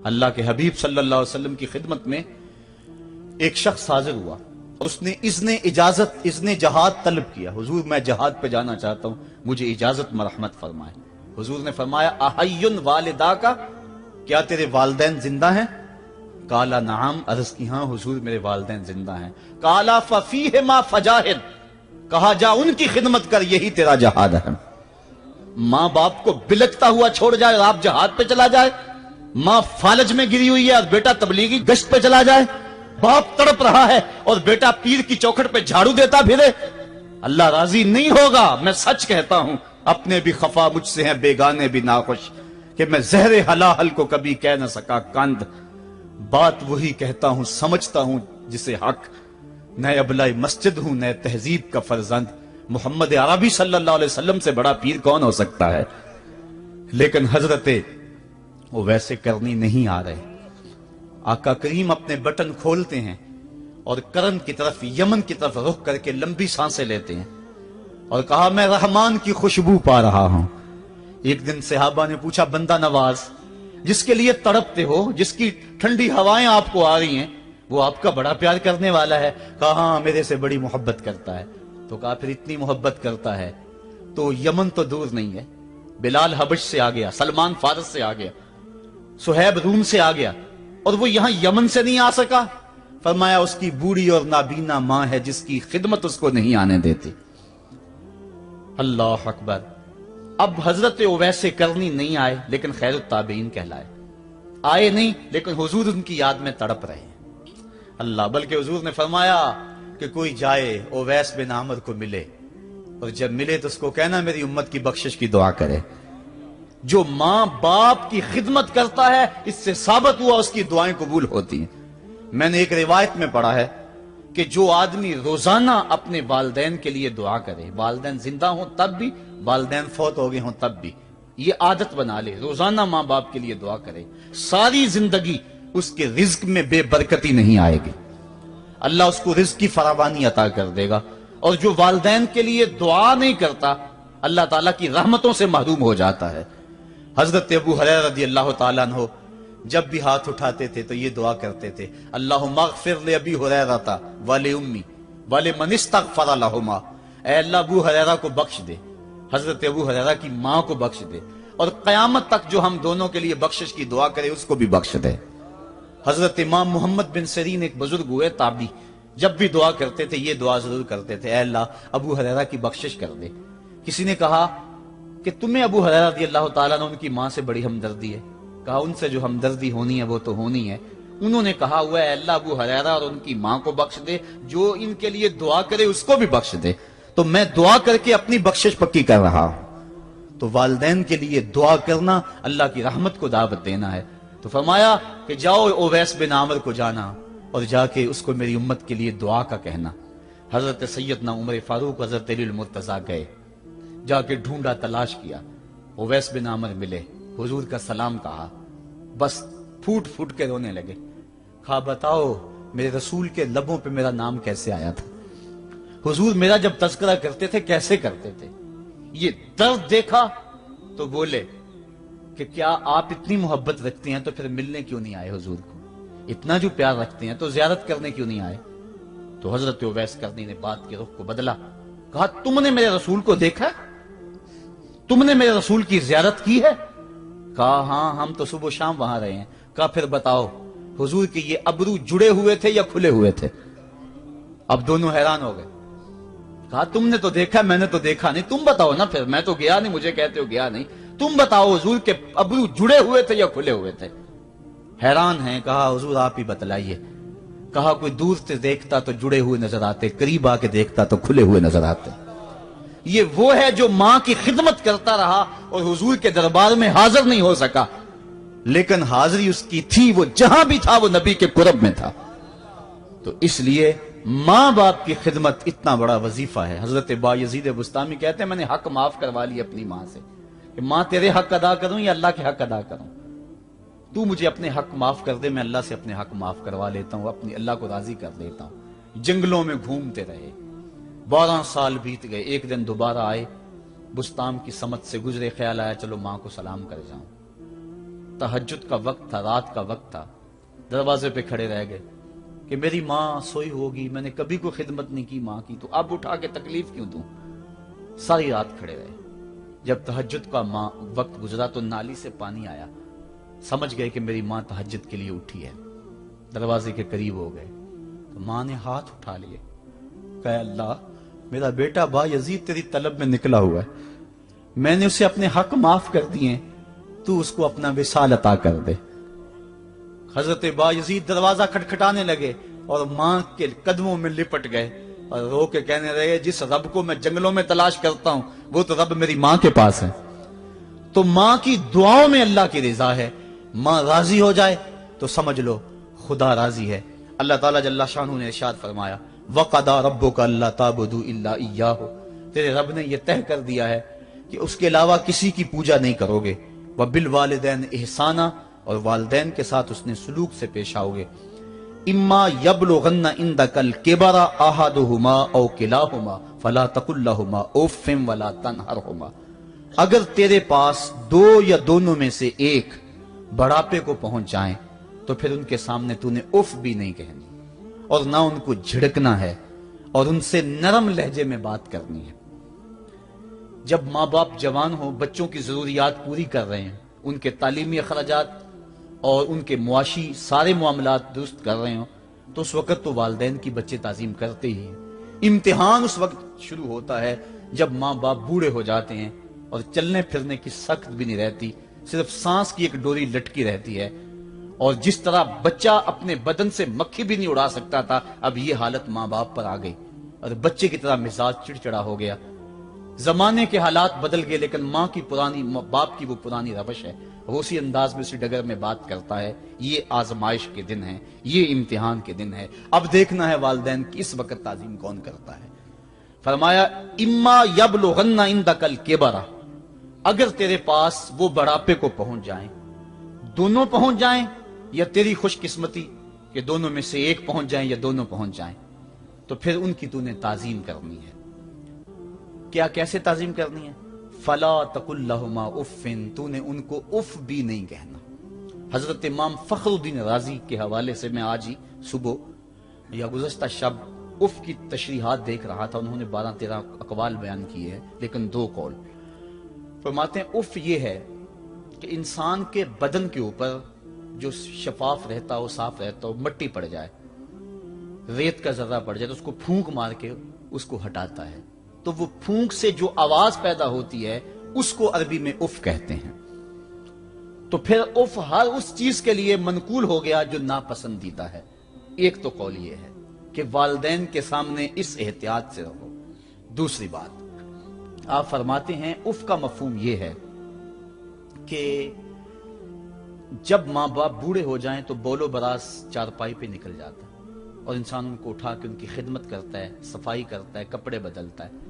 اللہ کے حبیب صلی اللہ علیہ وسلم کی خدمت میں ایک شخص حاضر ہوا، اس نے اذن جہاد طلب کیا، حضور میں جہاد پہ جانا چاہتا ہوں، مجھے اجازت مرحمت فرمائے۔ حضور نے فرمایا احیٌ والدا کا، کیا تیرے والدین زندہ ہیں؟ قال نعم، عرض کی ہاں حضور میرے والدین زندہ ہیں۔ قال ففیہما فجاہد، کہا جا ان کی خدمت کر، یہی تیرا جہاد ہے۔ ماں باپ کو بلکتا ہوا چھوڑ جائے اور آپ جہاد پہ چلا جائے، ماں فالج میں گری ہوئی ہے اور بیٹا تبلیغی گشت پہ چلا جائے، باپ تڑپ رہا ہے اور بیٹا پیر کی چوکھٹ پہ جھاڑو دیتا پھرے، اللہ راضی نہیں ہوگا۔ میں سچ کہتا ہوں، اپنے بھی خفا مجھ سے ہیں، بیگانے بھی ناخوش، کہ میں زہر ہلاہل کو کبھی کہہ نہ سکا کند، بات وہی کہتا ہوں سمجھتا ہوں جسے حق، نئے ابلہ مسجد ہوں، نئے تہذیب کا فرزند، محمد عربی صلی اللہ علیہ وسلم سے بڑا پیر کون ہو سکتا ہے؟ لیکن حضرت وہ ویسے کرنی نہیں آ رہے۔ آقا کریم اپنے بٹن کھولتے ہیں اور کرن کی طرف، یمن کی طرف رخ کر کے لمبی سانسیں لیتے ہیں اور کہا میں رحمان کی خوشبو پا رہا ہوں۔ ایک دن صحابہ نے پوچھا بندہ نواز جس کے لیے تڑپتے ہو، جس کی ٹھنڈی ہوائیں آپ کو آ رہی ہیں، وہ آپ کا بڑا پیار کرنے والا ہے؟ کہا ہاں میرے سے بڑی محبت کرتا ہے۔ تو کہا پھر اتنی محبت کرتا ہے تو یمن تو دور نہیں ہے، بلال حبش سے آ گیا، سلمان فارس سے آ گیا، سہیب روم سے آ گیا، اور وہ یہاں یمن سے نہیں آ سکا؟ فرمایا اس کی بوڑھی اور نابینا ماں ہے جس کی خدمت اس کو نہیں آنے دیتی۔ اللہ اکبر۔ اب حضرت اویس کرنی نہیں آئے لیکن خیر التابعین کہلائے، آئے نہیں لیکن حضور ان کی یاد میں تڑپ رہے ہیں۔ اللہ، بلکہ حضور نے فرمایا کہ کوئی جائے اویس بن عامر کو ملے، اور جب ملے تو اس کو کہنا میری امت کی بخشش کی دعا کرے۔ جو ماں باپ کی خدمت کرتا ہے اس سے ثابت ہوا اس کی دعائیں قبول ہوتی ہیں۔ میں نے ایک روایت میں پڑھا ہے کہ جو آدمی روزانہ اپنے والدین کے لیے دعا کرے، والدین زندہ ہوں تب بھی، والدین فوت ہو گئے ہوں تب بھی، یہ عادت بنا لے، روزانہ ماں باپ کے لیے دعا کرے، ساری زندگی اس کے رزق میں بے برکتی نہیں آئے گی، اللہ اس کو رزق کی فراوانی عطا کر دے گا۔ اور جو والدین کے لیے دعا نہیں کرتا اللہ تعالیٰ کی رحمتوں سے محروم ہو جاتا ہے۔ حضرت ابو ہریرہ رضی اللہ تعالیٰ عنہ جب بھی ہاتھ اٹھاتے تھے تو یہ دعا کرتے تھے، اللہم اغفر لابی ہریرہ ولامی ولمن استغفر لہما، اے اللہ ابو ہریرہ کو بخش دے، حضرت ابو ہریرہ کی ماں کو بخش دے، اور قیامت تک جو ہم دونوں کے لیے بخشش کی دعا کرے اس کو بھی بخش دے۔ حضرت امام محمد بن سیرین ایک بزرگ ہوئے تابعی، جب بھی دعا کرتے تھے یہ دعا ضرور کرتے تھے، اے اللہ ابو ہریرہ کی بخشش کر دے۔ کسی نے کہا کہ تمہیں ابو ہریرہ رضی اللہ تعالیٰ نے ان کی ماں سے بڑی ہمدردی ہے؟ کہا ان سے جو ہمدردی ہونی ہے وہ تو ہونی ہے۔ انہوں نے کہا ہوا اے اللہ ابو ہریرہ اور ان کی ماں کو بخش دے، جو ان کے لیے دعا کرے اس کو بھی بخش دے۔ تو میں دعا کر کے اپنی بخشش پکی کر رہا ہوں۔ تو والدین کے لیے دعا کرنا اللہ کی رحمت کو دعوت دینا ہے۔ تو فرمایا کہ جاؤ اویس بن عامر کو جانا اور جا کے اس کو میری امت کے لیے دعا کا کہنا۔ حضرت سیدنا عمر فاروق حضرت علی المرتضیٰ گئے، جا کے ڈھونڈا، تلاش کیا، اویس بن عامر ملے، حضور کا سلام کہا، بس پھوٹ پھوٹ کے رونے لگے۔ کہا بتاؤ میرے رسول کے لبوں پہ میرا نام کیسے آیا تھا؟ حضور میرا جب تذکرہ کرتے تھے کیسے کرتے تھے؟ یہ درد دیکھا تو بولے کہ کیا آپ اتنی محبت رکھتے ہیں تو پھر ملنے کیوں نہیں آئے حضور کو؟ اتنا جو پیار رکھتے ہیں تو زیارت کرنے کیوں نہیں آئے؟ تو حضرت اویس کرنی نے بات کے رخ کو بدلا، کہا تم نے میرے رسول کو دیکھا؟ تم نے میرے رسول کی زیارت کی ہے؟ کہا ہاں ہم تو صبح و شام وہاں رہے ہیں۔ کہا پھر بتاؤ حضور کے یہ ابرو جڑے ہوئے تھے یا کھلے ہوئے تھے؟ اب دونوں حیران ہو گئے۔ کہا تم نے تو دیکھا، میں نے تو دیکھا نہیں، تم بتاؤ نا، پھر میں تو گیا نہیں، مجھے کہتے ہو گیا نہیں، تم بتاؤ حضور کے ابرو جڑے ہوئے تھے یا کھلے ہوئے تھے؟ حیران ہیں۔ کہا حضور آپ ہی بتلائیے۔ کہا کوئی دور سے دیکھتا تو جڑے ہوئے نظر آتے، قریب آ کے دیکھتا تو کھلے ہوئے نظر آتے۔ یہ وہ ہے جو ماں کی خدمت کرتا رہا اور حضور کے دربار میں حاضر نہیں ہو سکا، لیکن حاضری اس کی تھی، وہ جہاں بھی تھا وہ نبی کے قرب میں تھا۔ تو اس لیے ماں باپ کی خدمت اتنا بڑا وظیفہ ہے۔ حضرت بایزید بستامی کہتے ہیں میں نے حق معاف کروا لی اپنی ماں سے، کہ ماں تیرے حق ادا کروں یا اللہ کے حق ادا کروں؟ تو مجھے اپنے حق معاف کر دے، میں اللہ سے اپنے حق معاف کروا لیتا ہوں، اپنی اللہ کو راضی کر لیتا ہوں۔ جنگلوں میں گھومتے رہے، 12 سال بیت گئے، ایک دن دوبارہ آئے، بستام کی سمت سے گزرے، خیال آیا چلو ماں کو سلام کر جاؤں۔ तहज्जुद का वक्त था, रात का वक्त था, दरवाजे पे खड़े रह गए कि मेरी माँ सोई होगी, मैंने कभी कोई खिदमत नहीं की माँ की, तो अब उठा के तकलीफ क्यों दूं। सारी रात खड़े रहे। जब तहज्जुद का वक्त गुजरा तो नाली से पानी आया, समझ गए कि मेरी माँ तहज्जुद के लिए उठी है। दरवाजे के करीब हो गए तो माँ ने हाथ उठा लिए, कहा अल्लाह मेरा बेटा बा यजीद तेरी तलब में निकला हुआ है, मैंने उसे अपने हक माफ कर दिए, तू उसको अपना विसाल अता कर दे। हजरत बा यजीद दरवाजा खटखटाने लगे और मां के कदमों में लिपट गए और रो के कहने लगे, जिस रब को मैं जंगलों में तलाश करता हूं वो तो रब मेरी मां के पास है। तो मां की दुआओं में अल्लाह की रिजा है, मां राजी हो जाए तो समझ लो खुदा राजी है। अल्लाह ताला जल्ला शानहू ने इरशाद फरमाया, वक़दा रब्बुका अल्ला ताबुदू इल्ला इय्याहु, तेरे रब ने यह तय कर दिया है कि उसके अलावा किसी की पूजा नहीं करोगे। व बिल वालिदैन एहसाना, और वालिदैन के साथ उसने सलूक से पेश आओगे। इम्मा यबलुगन्ना इंदकल किबरा अहदुहुमा औ किलाहुमा फला तकुल लहुमा उफ़्फ़िन वला तनहरहुमा, अगर तेरे पास दो या दोनों में से एक बढ़ापे को पहुंच जाएं तो फिर उनके सामने तूने उफ भी नहीं कहनी और ना उनको झिड़कना है और उनसे नरम लहजे में बात करनी है। जब माँ बाप जवान हो, बच्चों की जरूरियात पूरी कर रहे हैं, उनके तालीमी अखराजात और उनके मुआशी सारे मामलात दुरुस्त कर रहे हो, तो उस वक्त तो वालिदैन की बच्चे ताजीम करते ही हैं। इम्तिहान उस वक्त शुरू होता है जब माँ बाप बूढ़े हो जाते हैं और चलने फिरने की सख्त भी नहीं रहती, सिर्फ सांस की एक डोरी लटकी रहती है। और जिस तरह बच्चा अपने बदन से मक्खी भी नहीं उड़ा सकता था, अब ये हालत माँ बाप पर आ गई और बच्चे की तरह मिजाज चिड़चिड़ा हो गया। जमाने के हालात बदल गए, लेकिन माँ की पुरानी, बाप की वो पुरानी रवश है। वो उसी अंदाज में, उसी डगर में बात करता है। ये आजमाइश के दिन है, ये इम्तिहान के दिन है। अब देखना है वालिदैन की इस वक्त ताजीम कौन करता है। फरमाया, इम्मा यबलुगन्ना इंदकल किबरा, अगर तेरे पास वो बढ़ापे को पहुंच जाएं, दोनों पहुंच जाएं, या तेरी खुशकिस्मती कि दोनों में से एक पहुंच जाएं या दोनों पहुंच जाएं, तो फिर उनकी तूने ताजीम करनी है। क्या, कैसे ताजीम करनी है? फला तकुल लहुमा उफ़्फ़िन, तूने उनको उफ भी नहीं कहना। हजरत इमाम फखरुद्दीन राजी के हवाले से मैं आज ही सुबह या गुज़श्ता शब उफ की तशरीहात देख रहा था। उन्होंने 12-13 अकवाल बयान किए हैं, लेकिन 2 कौल फरमाते हैं। उफ ये है कि इंसान के बदन के ऊपर जो शफाफ रहता हो, साफ रहता हो, मट्टी पड़ जाए, रेत का जर्रा पड़ जाए तो उसको फूंक मार के उसको हटाता है, तो वो फूंक से जो आवाज पैदा होती है उसको अरबी में उफ कहते हैं। तो फिर उफ हर उस चीज के लिए मनकूल हो गया जो नापसंदीदा है। एक तो कौल ये है कि वालिदैन के सामने इस एहतियात से रहो। दूसरी बात, आप फरमाते हैं उफ का मफहूम यह है कि जब माँ बाप बूढ़े हो जाएं तो बोलो बरास चारपाई पे निकल जाता है और इंसान उनको उठा के उनकी खिदमत करता है, सफाई करता है, कपड़े बदलता है।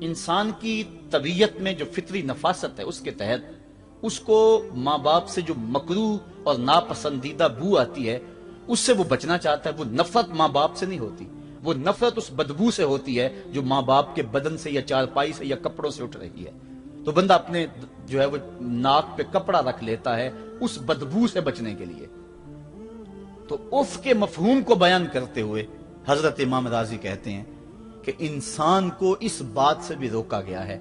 इंसान की तबीयत में जो फितरी नफासत है उसके तहत उसको माँ बाप से जो मकरूह और नापसंदीदा बू आती है उससे वो बचना चाहता है। वो नफरत माँ बाप से नहीं होती, वो नफरत उस बदबू से होती है जो माँ बाप के बदन से या चारपाई से या कपड़ों से उठ रही है। तो बंदा अपने जो है वो नाक पे कपड़ा रख लेता है उस बदबू से बचने के लिए। तो उफ के मफहूम को बयान करते हुए हजरत इमाम राजी कहते हैं कि इंसान को इस बात से भी रोका गया है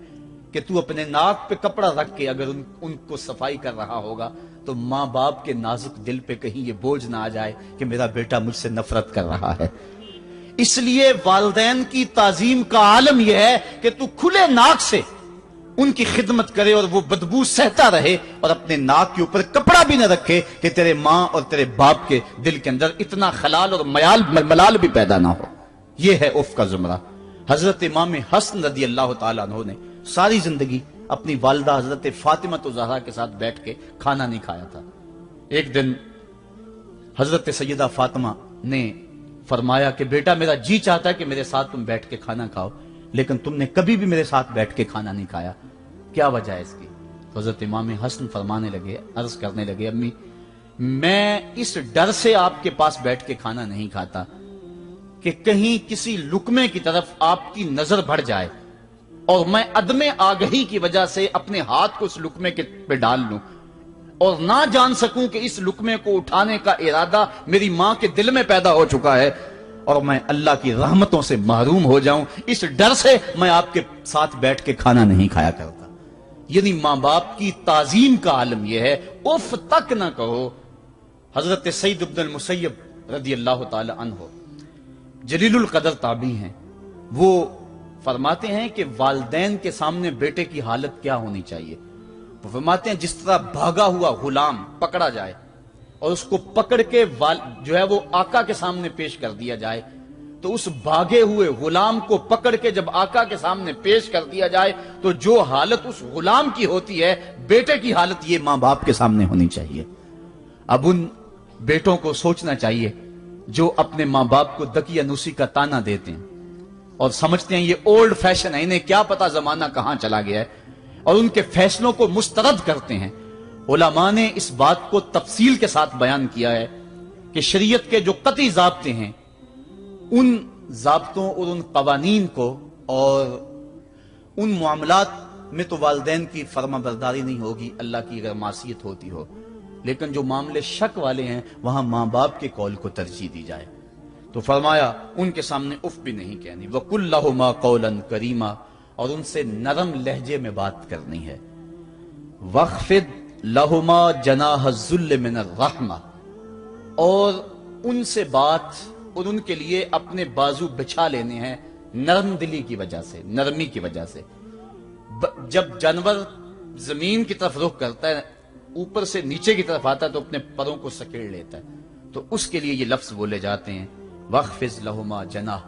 कि तू अपने नाक पे कपड़ा रख के अगर उनको सफाई कर रहा होगा तो माँ बाप के नाजुक दिल पे कहीं ये बोझ ना आ जाए कि मेरा बेटा मुझसे नफरत कर रहा है। इसलिए वालिदैन की ताजीम का आलम यह है कि तू खुले नाक से उनकी खिदमत करे और वो बदबू सहता रहे और अपने नाक के ऊपर कपड़ा भी न रखे कि तेरे माँ और तेरे बाप के दिल के अंदर इतना खलाल और मलाल भी पैदा ना हो। यह है उफ का जुमरा। हजरत इमाम हसन रदी अल्लाह तआला अन्हु ने सारी जिंदगी अपनी वालिदा हजरत फातिमा तो ज़हरा के साथ बैठ के खाना नहीं खाया था। एक दिन हजरत सैयदा फातिमा ने फरमाया कि बेटा मेरा जी चाहता है कि मेरे साथ तुम बैठ के खाना खाओ, लेकिन तुमने कभी भी मेरे साथ बैठ के खाना नहीं खाया, क्या वजह है इसकी? तो हजरत इमाम हसन फरमाने लगे, अर्ज करने लगे, अम्मी मैं इस डर से आपके पास बैठ के खाना नहीं खाता कि कहीं किसी लुकमे की तरफ आपकी नजर बढ़ जाए और मैं अदमे आगही की वजह से अपने हाथ को उस लुकमे के पे डाल लूं। और ना जान सकूं कि इस लुकमे को उठाने का इरादा मेरी मां के दिल में पैदा हो चुका है और मैं अल्लाह की रहमतों से महरूम हो जाऊं, इस डर से मैं आपके साथ बैठ के खाना नहीं खाया करता। यानी मां बाप की ताजीम का आलम यह है, उफ तक ना कहो। हजरत सईद इब्न मुसय्यब रदी अल्लाह ताला अन्हो जलीलुल कदर ताबी हैं, वो फरमाते हैं कि वालिदैन के सामने बेटे की हालत क्या होनी चाहिए। वो फरमाते हैं जिस तरह भागा हुआ गुलाम पकड़ा जाए और उसको पकड़ के जो है वो आका के सामने पेश कर दिया जाए, तो उस भागे हुए गुलाम को पकड़ के जब आका के सामने पेश कर दिया जाए तो जो हालत उस गुलाम की होती है, बेटे की हालत ये मां बाप के सामने होनी चाहिए। अब उन बेटों को सोचना चाहिए जो अपने मां बाप को दकियानूसी का ताना देते हैं और समझते हैं ये ओल्ड फैशन है, इन्हें क्या पता जमाना कहां चला गया है, और उनके फैसलों को मुस्तरद करते हैं। उलमा ने इस बात को तफसील के साथ बयान किया है कि शरीयत के जो कतई ज़ाब्ते हैं, उन ज़ाब्तों और उन कवानीन को और उन मामलात में तो वालिदैन की फर्माबरदारी नहीं होगी अल्लाह की अगर मासियत होती हो, लेकिन जो मामले शक वाले हैं वहां मां बाप के कौल को तरजीह दी जाए। तो फरमाया उनके सामने उफ भी नहीं कहनी, वकुल्लहुमा कौलन करीमा, और उनसे नरम लहजे में बात करनी है। वख्फिद लहुमा जनाह ज़ुल्ल मिनर रहमा, और उनसे बात और उनके लिए अपने बाजू बिछा लेने हैं नरम दिली की वजह से, नरमी की वजह से। जब जानवर जमीन की तरफ रुख करता है, ऊपर से नीचे की तरफ आता है तो अपने परों को सकेड़ लेता है, तो उसके लिए ये लफ्ज बोले जाते हैं वख्फिज लहुमा जनाह